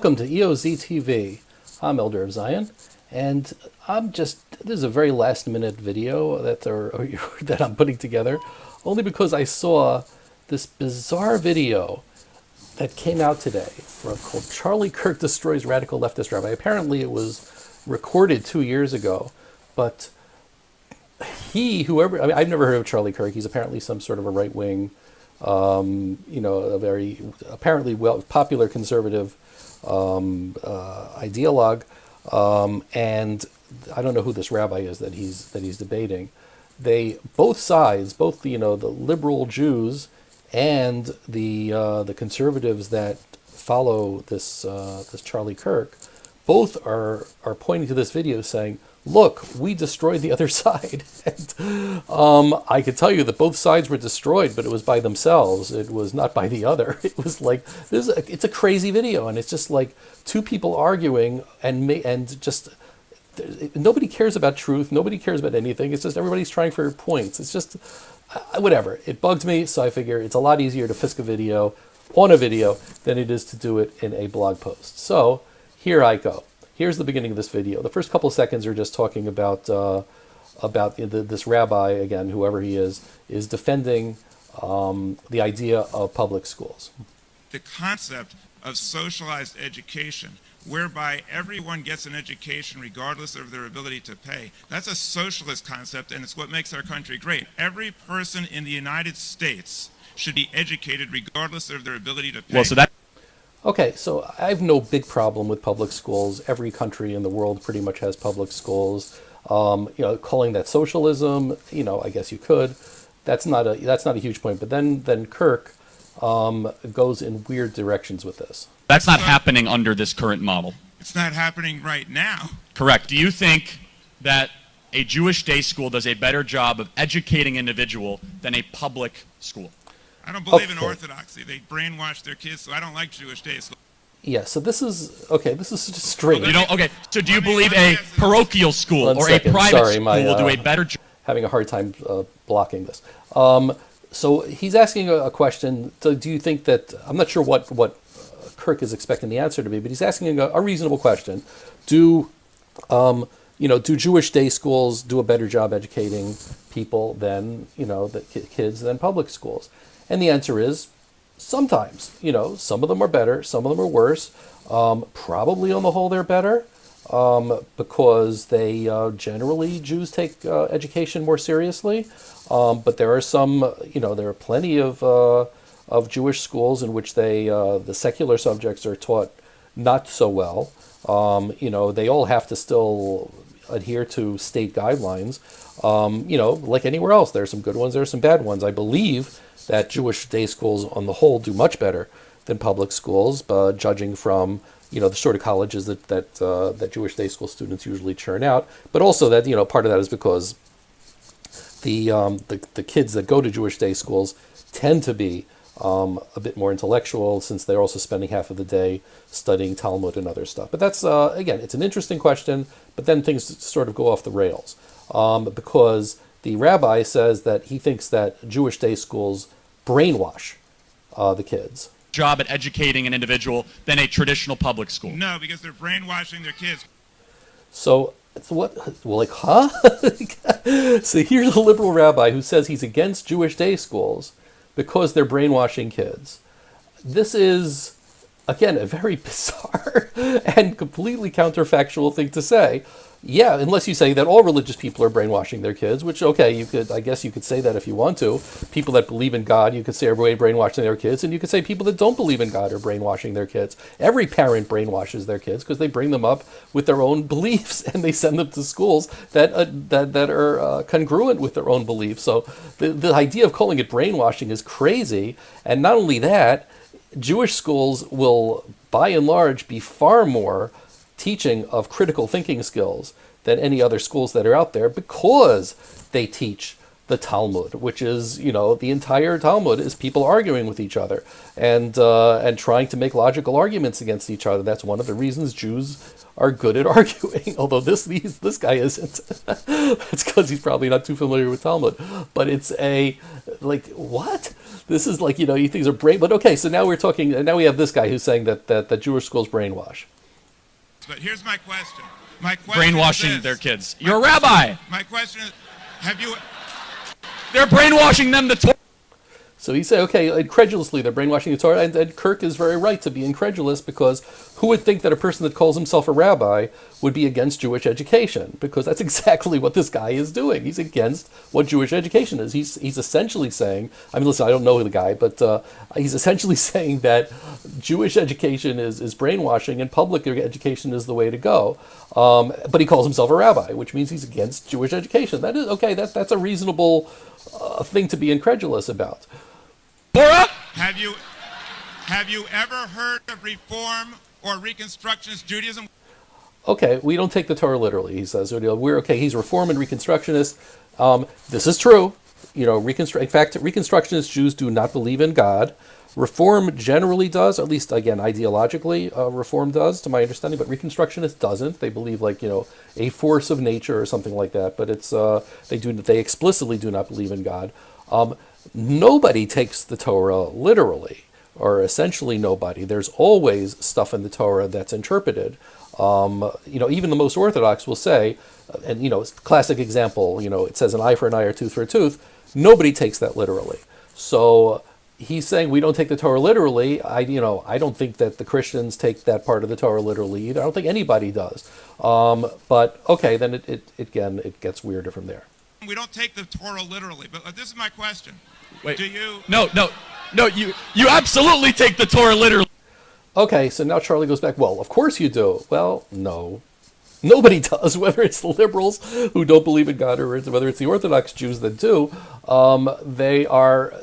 Welcome to EoZTV. I'm Elder of Zion, and this is a very last minute video that I'm putting together, only because I saw this bizarre video that came out today called Charlie Kirk Destroys Radical Leftist Rabbi. Apparently it was recorded 2 years ago, but I've never heard of Charlie Kirk. He's apparently some sort of a right-wing, a very apparently popular conservative ideologue, and I don't know who this rabbi is that he's debating. Both sides, both the liberal Jews and the conservatives that follow this Charlie Kirk, both are pointing to this video saying, "Look, we destroyed the other side." And I can tell you that both sides were destroyed, but it was by themselves. It was not by the other. It was like it's a crazy video, and it's just like two people arguing, and just nobody cares about truth. Nobody cares about anything. It's just everybody's trying for points. It's just whatever. It bugged me, so I figure it's a lot easier to fisk a video on a video than it is to do it in a blog post. So here I go. Here's the beginning of this video. The first couple of seconds are just talking about this rabbi, again, whoever he is defending the idea of public schools. The concept of socialized education, whereby everyone gets an education regardless of their ability to pay. That's a socialist concept, and it's what makes our country great. Every person in the United States should be educated regardless of their ability to pay. Okay, so I have no big problem with public schools. Every country in the world pretty much has public schools. Calling that socialism, I guess you could. That's not a huge point. But then Kirk goes in weird directions with this. That's not happening under this current model. It's not happening right now. Correct. Do you think that a Jewish day school does a better job of educating an individual than a public school? I don't believe in orthodoxy. They brainwash their kids, so I don't like Jewish day school. Yeah, so this is just strange. So do you believe a parochial school or a private school will do a better job? Having a hard time blocking this. So he's asking a question. So do you think that, I'm not sure what Kirk is expecting the answer to be, but he's asking a reasonable question. Do Jewish day schools do a better job educating people than, the kids than public schools? And the answer is sometimes. Some of them are better, some of them are worse. Probably on the whole they're better because they generally, Jews take education more seriously. But there are some, there are plenty of Jewish schools in which the secular subjects are taught not so well. They all have to still adhere to state guidelines. Like anywhere else, there are some good ones, there are some bad ones. I believe that Jewish day schools on the whole do much better than public schools, judging from the sort of colleges that Jewish day school students usually churn out. But also that part of that is because the kids that go to Jewish day schools tend to be a bit more intellectual, since they're also spending half of the day studying Talmud and other stuff. But that's again, it's an interesting question. But then things sort of go off the rails because the rabbi says that he thinks that Jewish day schools brainwash the kids. Job at educating an individual than a traditional public school. No, because they're brainwashing their kids. So what? Well, like, huh? So here's a liberal rabbi who says he's against Jewish day schools because they're brainwashing kids. This is, again, a very bizarre and completely counterfactual thing to say. Yeah, unless you say that all religious people are brainwashing their kids, which, okay, I guess you could say that if you want to. People that believe in God, you could say, are brainwashing their kids, and you could say people that don't believe in God are brainwashing their kids. Every parent brainwashes their kids because they bring them up with their own beliefs, and they send them to schools that are congruent with their own beliefs. So the idea of calling it brainwashing is crazy. And not only that, Jewish schools will, by and large, be far more teaching of critical thinking skills than any other schools that are out there, because they teach the Talmud, which is, the entire Talmud is people arguing with each other and trying to make logical arguments against each other. That's one of the reasons Jews are good at arguing, although this guy isn't. That's because he's probably not too familiar with Talmud. But it's what? This is like, you think are brain. But okay, so now we're talking. Now we have this guy who's saying that Jewish schools brainwash. But here's my question. My question Brainwashing is this. their kids. You're a rabbi. My question is, have you... They're brainwashing them to Torah. So he said, okay, incredulously, they're brainwashing the Torah. And Kirk is very right to be incredulous, because who would think that a person that calls himself a rabbi would be against Jewish education? Because that's exactly what this guy is doing. He's against what Jewish education is. He's essentially saying, I mean, listen, I don't know the guy, but he's essentially saying that Jewish education is brainwashing and public education is the way to go. But he calls himself a rabbi, which means he's against Jewish education. That is, okay, that's a reasonable thing to be incredulous about. Torah? Have you ever heard of Reform or Reconstructionist Judaism? Okay, we don't take the Torah literally, he says. We're okay, he's Reform and Reconstructionist. This is true. In fact, Reconstructionist Jews do not believe in God. Reform generally does, at least, again, ideologically, Reform does, to my understanding, but Reconstructionist doesn't. They believe, like, a force of nature or something like that, but it's they explicitly do not believe in God. Nobody takes the Torah literally, or essentially nobody. There's always stuff in the Torah that's interpreted. Even the most Orthodox will say, and classic example, it says an eye for an eye or tooth for a tooth. Nobody takes that literally. So he's saying we don't take the Torah literally. I don't think that the Christians take that part of the Torah literally either. I don't think anybody does. But okay, then it gets weirder from there. We don't take the Torah literally, but this is my question. Wait. Do you... No, you absolutely take the Torah literally. Okay, so now Charlie goes back, well, of course you do. Well, no. Nobody does, whether it's the liberals who don't believe in God or whether it's the Orthodox Jews that do. They are...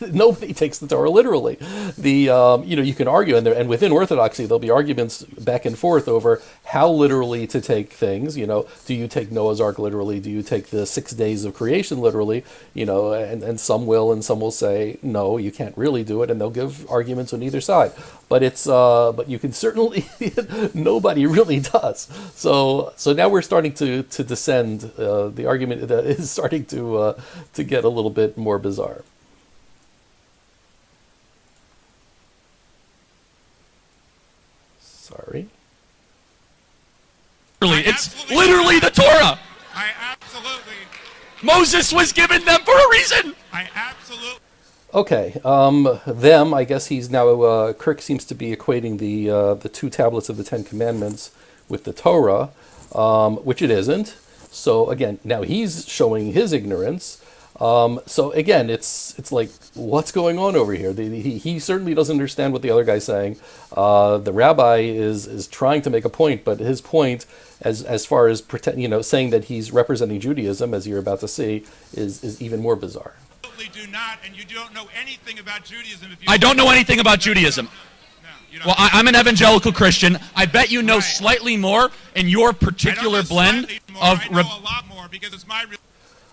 Nobody takes the Torah literally. You can argue, and within Orthodoxy, there'll be arguments back and forth over how literally to take things. Do you take Noah's Ark literally? Do you take the 6 days of creation literally? And some will, and some will say, no, you can't really do it, and they'll give arguments on either side. But but you can certainly, nobody really does. So now we're starting to descend. The argument is starting to get a little bit more bizarre. Sorry. It's literally the Torah. I absolutely... Moses was given them for a reason. I absolutely... Okay, them, I guess he's now, Kirk seems to be equating the 2 tablets of the 10 Commandments with the Torah, which it isn't. So again, now he's showing his ignorance. So again, it's like, what's going on over here? He certainly doesn't understand what the other guy's saying. The rabbi is trying to make a point, but his point, as far as saying that he's representing Judaism, as you're about to see, is even more bizarre. Do not, and you don't know anything about Judaism. I don't know anything about Judaism. Well, I'm an evangelical Christian. I bet you know slightly more in your particular blend of... I know a lot more because it's my...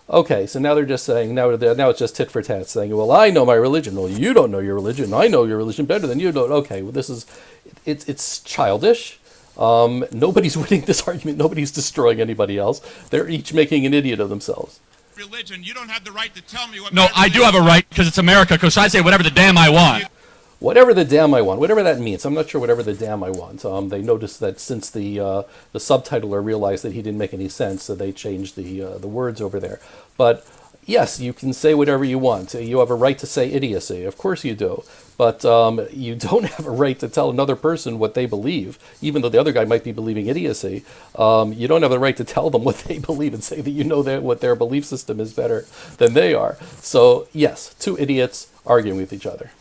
Okay, so now they're just saying, now it's just tit for tat, saying, well, I know my religion. Well, you don't know your religion. I know your religion better than you do. Okay, well, it's childish. Nobody's winning this argument. Nobody's destroying anybody else. They're each making an idiot of themselves. Religion, you don't have the right to tell me what... No, I do have a right, because it's America, because I say whatever the damn I want. Whatever the damn I want, whatever that means. I'm not sure whatever the damn I want. They noticed that since the subtitler realized that he didn't make any sense, so they changed the words over there. But yes, you can say whatever you want. You have a right to say idiocy. Of course you do. But you don't have a right to tell another person what they believe, even though the other guy might be believing idiocy. You don't have the right to tell them what they believe and say that you know what their belief system is better than they are. So yes, 2 idiots arguing with each other.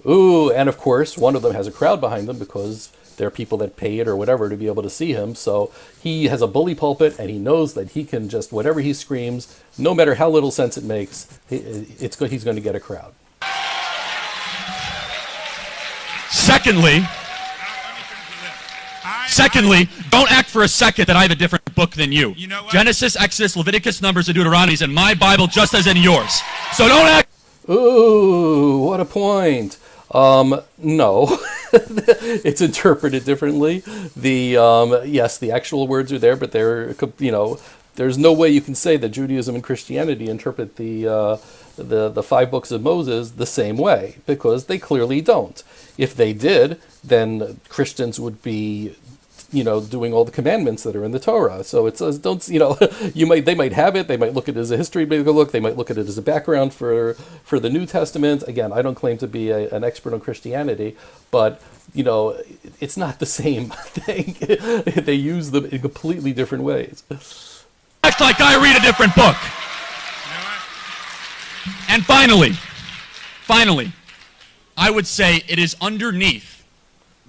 Ooh, and of course, one of them has a crowd behind them because there are people that pay it or whatever to be able to see him. So he has a bully pulpit, and he knows that he can just, whatever he screams, no matter how little sense it makes, he's going to get a crowd. Secondly, don't act for a second that I have a different book than you. You know what? Genesis, Exodus, Leviticus, Numbers, and Deuteronomy is in my Bible just as in yours. So don't act... Ooh, what a point. No, it's interpreted differently. Yes, the actual words are there, but they're, there's no way you can say that Judaism and Christianity interpret the five books of Moses the same way, because they clearly don't. If they did, then Christians would be, doing all the commandments that are in the Torah. So it says, don't, they might have it, they might look at it as a history look, they might look at it as a background for the New Testament. Again, I don't claim to be an expert on Christianity, but it's not the same thing. They use them in completely different ways. Act like I read a different book. And finally, I would say it is underneath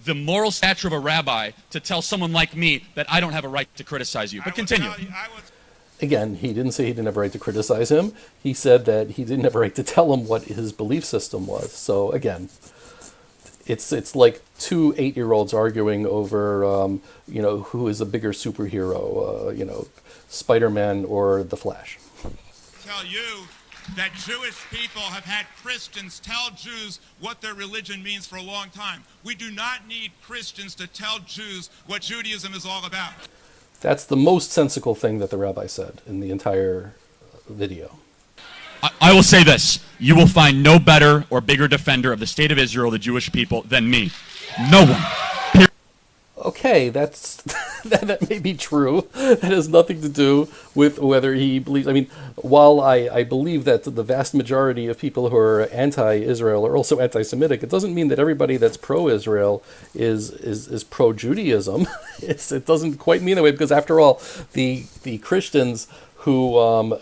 the moral stature of a rabbi to tell someone like me that I don't have a right to criticize you. But continue. Again, he didn't say he didn't have a right to criticize him. He said that he didn't have a right to tell him what his belief system was. So again, it's like two 8-year-olds arguing over, who is a bigger superhero, Spider-Man or the Flash. Tell you that Jewish people have had Christians tell Jews what their religion means for a long time. We do not need Christians to tell Jews what Judaism is all about. That's the most sensical thing that the rabbi said in the entire video. I will say this. You will find no better or bigger defender of the state of Israel, the Jewish people, than me. No one. Okay, that may be true. That has nothing to do with whether he believes. I mean, while I believe that the vast majority of people who are anti-Israel are also anti-Semitic, it doesn't mean that everybody that's pro-Israel is pro-Judaism. It doesn't quite mean that way, because after all, the Christians who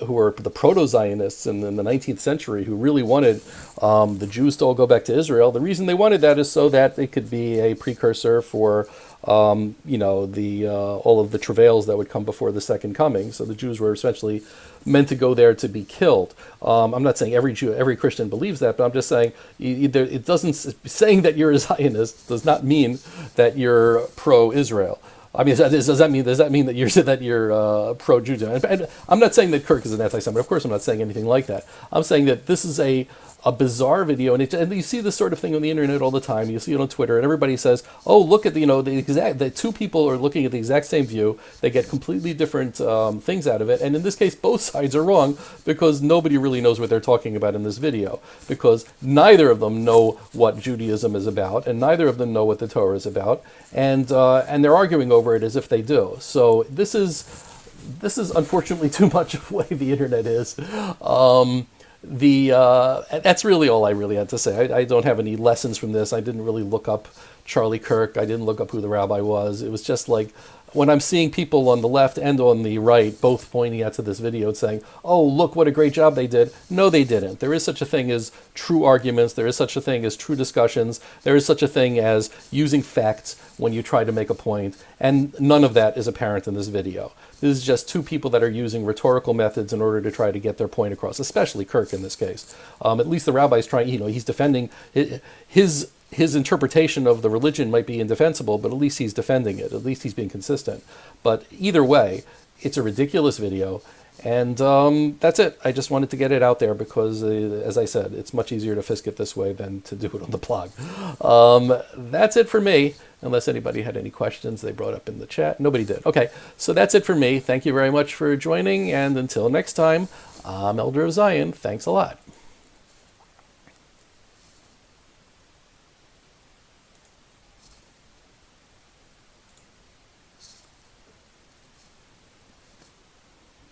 were the proto-Zionists in the 19th century, who really wanted the Jews to all go back to Israel, the reason they wanted that is so that it could be a precursor for all of the travails that would come before the second coming. So the Jews were essentially meant to go there to be killed. I'm not saying every Christian believes that, but I'm just saying it doesn't, saying that you're a Zionist does not mean that you're pro-Israel. I mean, does that mean that you're pro-Judaism? And I'm not saying that Kirk is an anti-Semite. Of course, I'm not saying anything like that. I'm saying that this is a bizarre video, and you see this sort of thing on the internet all the time. You see it on Twitter, and everybody says, "Oh, look at the two people are looking at the exact same view. They get completely different things out of it." And in this case, both sides are wrong, because nobody really knows what they're talking about in this video, because neither of them know what Judaism is about, and neither of them know what the Torah is about, and they're arguing over it as if they do. So this is unfortunately too much of the way the internet is. That's really all I really had to say. I don't have any lessons from this. I didn't really look up Charlie Kirk. I didn't look up who the rabbi was. It was just like, when I'm seeing people on the left and on the right both pointing out to this video and saying, "Oh, look what a great job they did." No, they didn't. There is such a thing as true arguments. There is such a thing as true discussions. There is such a thing as using facts when you try to make a point. And none of that is apparent in this video. This is just two people that are using rhetorical methods in order to try to get their point across, especially Kirk in this case. At least the rabbi's trying, he's defending his interpretation of the religion might be indefensible, but at least he's defending it. At least he's being consistent. But either way, it's a ridiculous video. And that's it. I just wanted to get it out there because, as I said, it's much easier to fisk it this way than to do it on the blog. That's it for me. Unless anybody had any questions they brought up in the chat. Nobody did. Okay, so that's it for me. Thank you very much for joining. And until next time, I'm Elder of Zion. Thanks a lot.